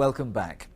Welcome back.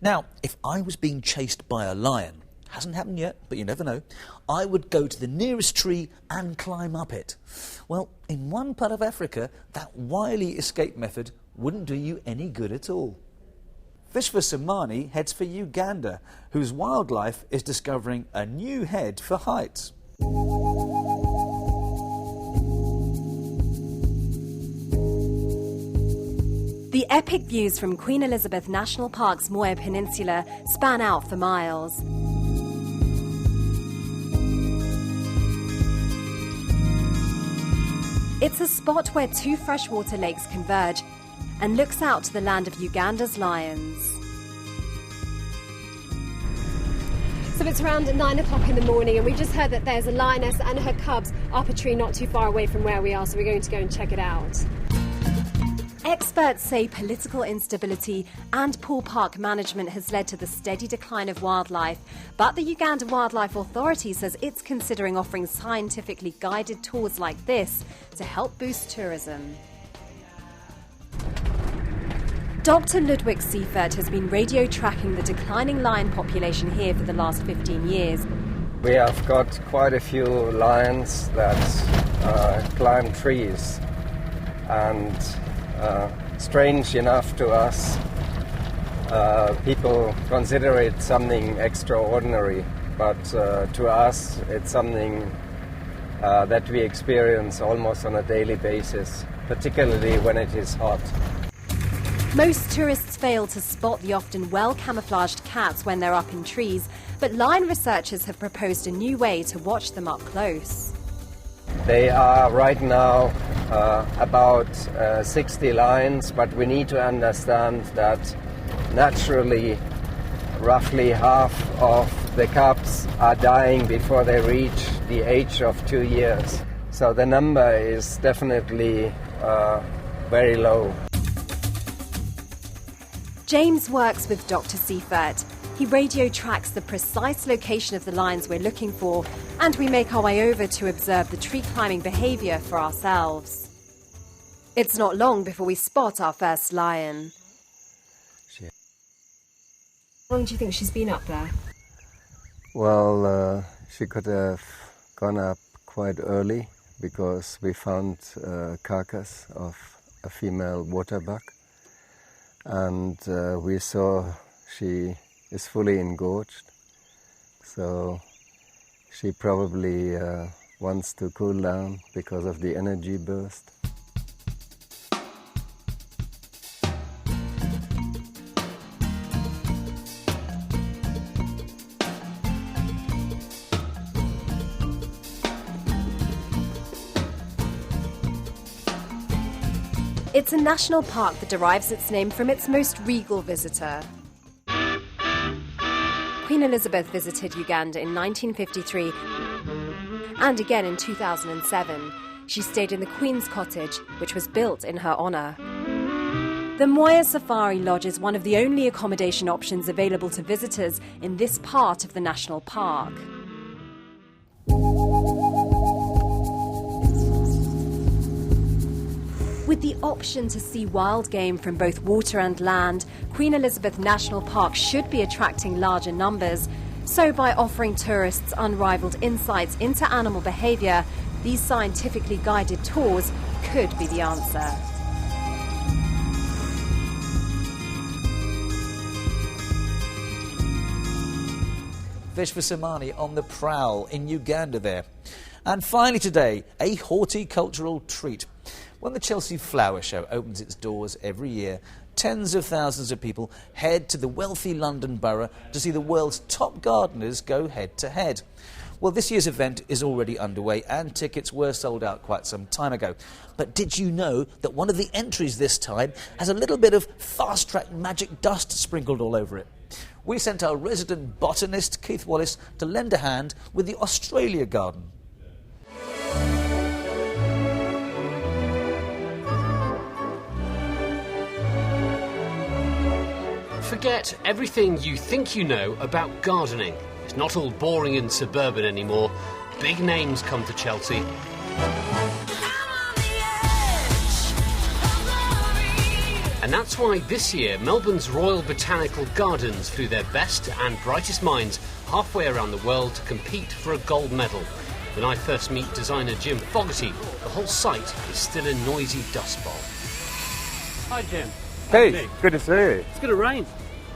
Now, if I was being chased by a lion, hasn't happened yet, but you never know, I would go to the nearest tree and climb up it. Well, in one part of Africa, that wily escape method wouldn't do you any good at all. Vishva Samani heads for Uganda, whose wildlife is discovering a new head for heights. The epic views from Queen Elizabeth National Park's Moya Peninsula span out for miles. It's a spot where two freshwater lakes converge and looks out to the land of Uganda's lions. So it's around 9 o'clock in the morning and we just heard that there's a lioness and her cubs up a tree not too far away from where we are, so we're going to go and check it out. Experts say political instability and poor park management has led to the steady decline of wildlife, but the Uganda Wildlife Authority says it's considering offering scientifically guided tours like this to help boost tourism. Dr. Ludwig Seifert has been radio tracking the declining lion population here for the last 15 years. We have got quite a few lions that climb trees, and strange enough to us, people consider it something extraordinary, but to us it's something that we experience almost on a daily basis, particularly when it is hot. Most tourists fail to spot the often well-camouflaged cats when they're up in trees, but lion researchers have proposed a new way to watch them up close. They are right now about 60 lions, but we need to understand that naturally roughly half of the cubs are dying before they reach the age of 2 years. So the number is definitely very low. James works with Dr. Seifert. He radio tracks the precise location of the lions we're looking for, and we make our way over to observe the tree climbing behaviour for ourselves. It's not long before we spot our first lion. How long do you think she's been up there? Well, she could have gone up quite early because we found a carcass of a female waterbuck, and we saw she is fully engorged, so she probably wants to cool down because of the energy burst. It's a national park that derives its name from its most regal visitor. Queen Elizabeth visited Uganda in 1953 and again in 2007. She stayed in the Queen's Cottage, which was built in her honour. The Moya Safari Lodge is one of the only accommodation options available to visitors in this part of the national park. With the option to see wild game from both water and land, Queen Elizabeth National Park should be attracting larger numbers. So by offering tourists unrivaled insights into animal behaviour, these scientifically guided tours could be the answer. Vishva Samani on the prowl in Uganda there. And finally today, a horticultural treat. When the Chelsea Flower Show opens its doors every year, tens of thousands of people head to the wealthy London borough to see the world's top gardeners go head-to-head. Well, this year's event is already underway and tickets were sold out quite some time ago. But did you know that one of the entries this time has a little bit of fast-track magic dust sprinkled all over it? We sent our resident botanist, Keith Wallace, to lend a hand with the Australia garden. Forget everything you think you know about gardening. It's not all boring and suburban anymore. Big names come to Chelsea. And And that's why this year Melbourne's Royal Botanical Gardens flew their best and brightest minds halfway around the world to compete for a gold medal. When I first meet designer Jim Fogarty, the whole site is still a noisy dust bowl. Hi Jim. Hey, good to see you. It's going to rain.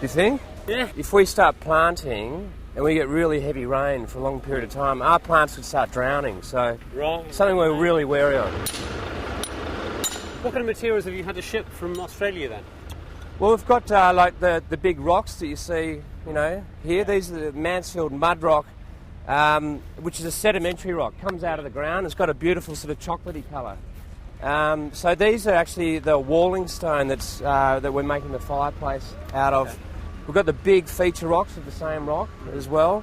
You think? Yeah. If we start planting and we get really heavy rain for a long period of time, our plants would start drowning. So something we're really wary of. What kind of materials have you had to ship from Australia then? Well, we've got like the big rocks that you see, here. These are the Mansfield mud rock, which is a sedimentary rock. Comes out of the ground. It's got a beautiful sort of chocolatey colour. So these are actually the walling stone that we're making the fireplace out of. Okay. We've got the big feature rocks of the same rock as well.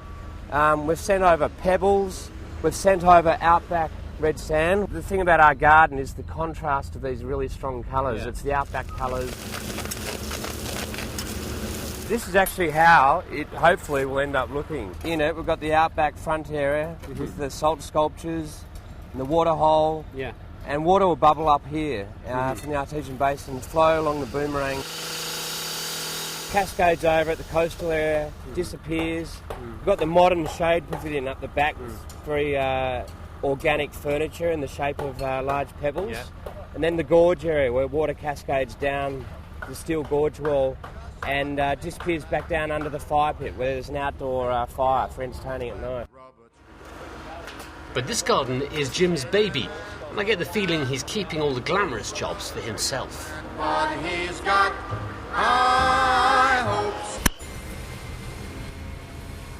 We've sent over pebbles. We've sent over outback red sand. The thing about our garden is the contrast of these really strong colours. Yeah. It's the outback colours. This is actually how it hopefully will end up looking. In it, we've got the outback front area with the salt sculptures and the water hole. Yeah. And water will bubble up here from the Artesian Basin, flow along the boomerang, cascades over at the coastal area, disappears. We've got the modern shade pavilion up the back, very organic furniture in the shape of large pebbles. Yeah. And then the gorge area where water cascades down the steel gorge wall and disappears back down under the fire pit where there's an outdoor fire for entertaining at night. But this garden is Jim's baby, and I get the feeling he's keeping all the glamorous jobs for himself. But he's got high hopes.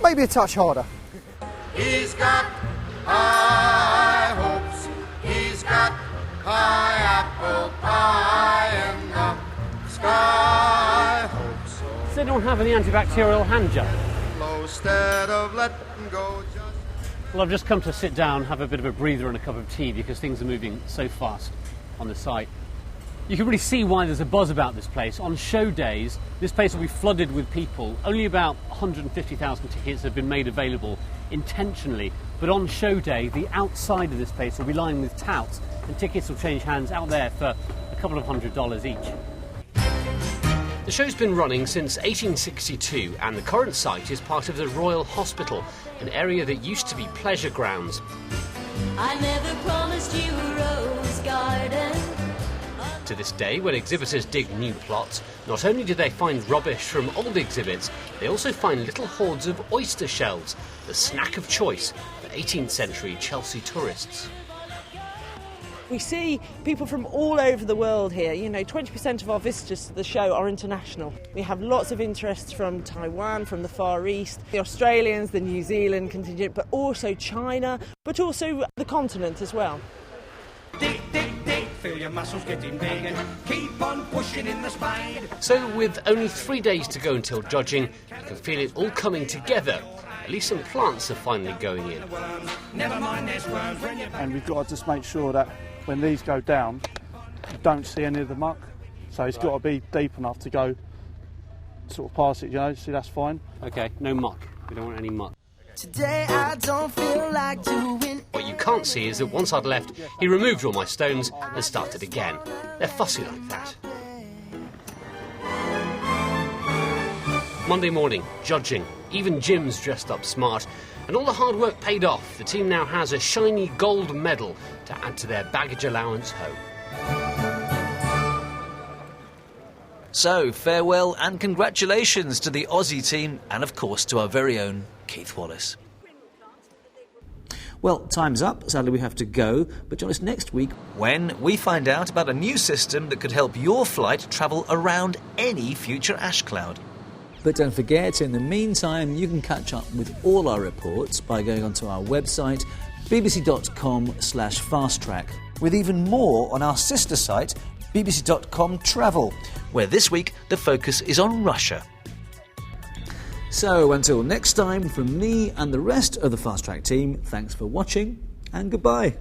Maybe a touch harder. He's got high hopes. He's got high apple pie in the sky hopes. Does anyone have any antibacterial hand gel? Instead of letting go. Well, I've just come to sit down, have a bit of a breather and a cup of tea because things are moving so fast on the site. You can really see why there's a buzz about this place. On show days, this place will be flooded with people. Only about 150,000 tickets have been made available intentionally. But on show day, the outside of this place will be lined with touts, and tickets will change hands out there for a couple of $100 each. The show's been running since 1862, and the current site is part of the Royal Hospital, an area that used to be pleasure grounds. I never promised you a rose garden. To this day, when exhibitors dig new plots, not only do they find rubbish from old exhibits, they also find little hoards of oyster shells, the snack of choice for 18th century Chelsea tourists. We see people from all over the world here. 20% of our visitors to the show are international. We have lots of interest from Taiwan, from the Far East, the Australians, the New Zealand contingent, but also China, but also the continent as well. Dig, dig, dig, feel your muscles getting big and keep on pushing in the spade. So with only 3 days to go until judging, you can feel it all coming together. At least some plants are finally going in. Never mind, there's worms. And we've got to just make sure that when these go down, you don't see any of the muck. So it's got to be deep enough to go sort of past it, so that's fine. OK, no muck. We don't want any muck. Today I don't feel like doing. What you can't see is that once I'd left, he removed all my stones and started again. They're fussy like that. Monday morning, judging. Even Jim's dressed up smart. And all the hard work paid off. The team now has a shiny gold medal to add to their baggage allowance home. So, farewell and congratulations to the Aussie team and, of course, to our very own Keith Wallace. Well, time's up. Sadly, we have to go. But join us next week when we find out about a new system that could help your flight travel around any future ash cloud. But don't forget, in the meantime, you can catch up with all our reports by going onto our website, bbc.com/fasttrack, with even more on our sister site, bbc.com Travel, where this week the focus is on Russia. So until next time, from me and the rest of the Fast Track team, thanks for watching and goodbye.